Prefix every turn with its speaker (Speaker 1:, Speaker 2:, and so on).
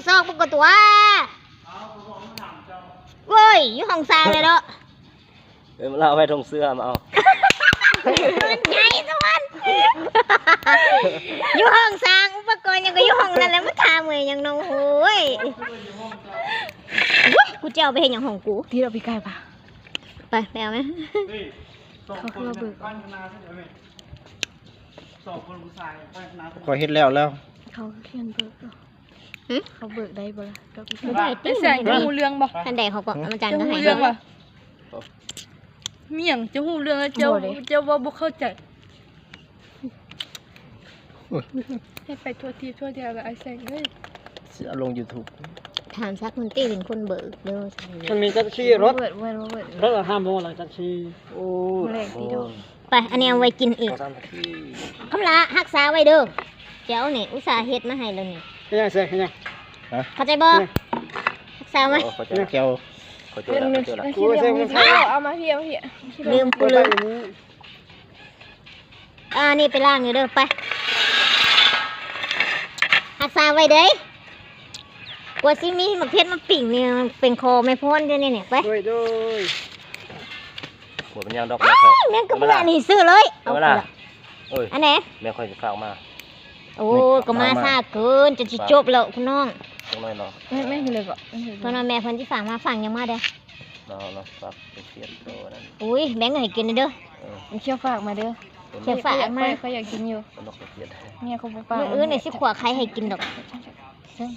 Speaker 1: ซอกปกตัวเว้ยอยู่ห้องซาวเลยเนาะ
Speaker 2: มาเล่าให้ทงเสื้อมาเอา
Speaker 1: มันใหญ่ทุกคนอยู่ห้องซางอุปกรณ์ยังก็อยู่ห้องนั่นแหละมาทำเลยยังน้องโอ้ยกูจะเอาไปเห็นอย่างของกู
Speaker 3: ที่เราไปไกลปะ
Speaker 1: ไปเอาไหม
Speaker 3: เขาเข้ามาเบิก
Speaker 2: ขอเฮ็ดแล้ว
Speaker 3: เขาเขียนเบิกเขาเบิกได้บ่ล่ะ
Speaker 1: ไม่ได้ติ้ง
Speaker 3: แสงจะหูเรื่องบ่
Speaker 1: ท่านใดเขาก็อาจารย์
Speaker 3: จะ
Speaker 1: ก็
Speaker 3: หู
Speaker 1: ให้
Speaker 3: เรื่องบ่เมี่ยงจะหูเรื่องแล้วเจ้าว่าบ่เข้าใจให้ไปทั่วทีทั่วเดียวกับไอ้แสงเอ้ย
Speaker 2: เอาลง YouTube
Speaker 1: ถามซักคนตี้เป็นคนเบิกเด้อ
Speaker 4: มันมีจักรชีรถรถห้ามลงหลังจักรชี
Speaker 2: โอ้
Speaker 1: ไปอันนี้เอาไว้กินอีกคำละรักษาไว้เด้อเจ้าเนี่ยอุตส่าห์เฮ็ดมาให้แล้วนี่
Speaker 4: ยังเสียยัง
Speaker 1: เข้าใจบ่รักษาไหม
Speaker 2: แก้ว
Speaker 3: เอามาพี่
Speaker 1: ลืมกูลืมนี่ไปล้างอยู่เด้อไปรักษาไว้เด้กว่าสิมีหมักเพชรมาปิ่งเนี่ยเป็นคอไม่พ้นเด้เนี่ยไป
Speaker 4: ด้วย
Speaker 2: หัวเป็นยังดอก
Speaker 1: แม่ก็มานี่ซื้อเลย
Speaker 2: เอาละ
Speaker 1: อันไหน
Speaker 2: แม่ค่อยจะฝากมา
Speaker 1: โอ้ก็มาซาเกินจะจบแล้วคุณน้อง
Speaker 2: ตรงน้อยเนาะ
Speaker 3: ไม่เลยบ่
Speaker 1: เพราะแม่เพิ่นที่ฝากมาฟังยังมาเด้
Speaker 2: เนาะฝากเสียโตนั่น
Speaker 1: อุ้ยแบ่งให้กินเด้อ
Speaker 3: มันเคี่ยวฝากมาเด้อ
Speaker 1: เคี่ยวฝากมา
Speaker 3: เขาอยากกินอยู่
Speaker 2: นกเสียด
Speaker 3: เนี่ยเขาบ่ฝาก
Speaker 1: มื้ออื่นนี่สิขวาใครให้กินดอก
Speaker 3: เซิง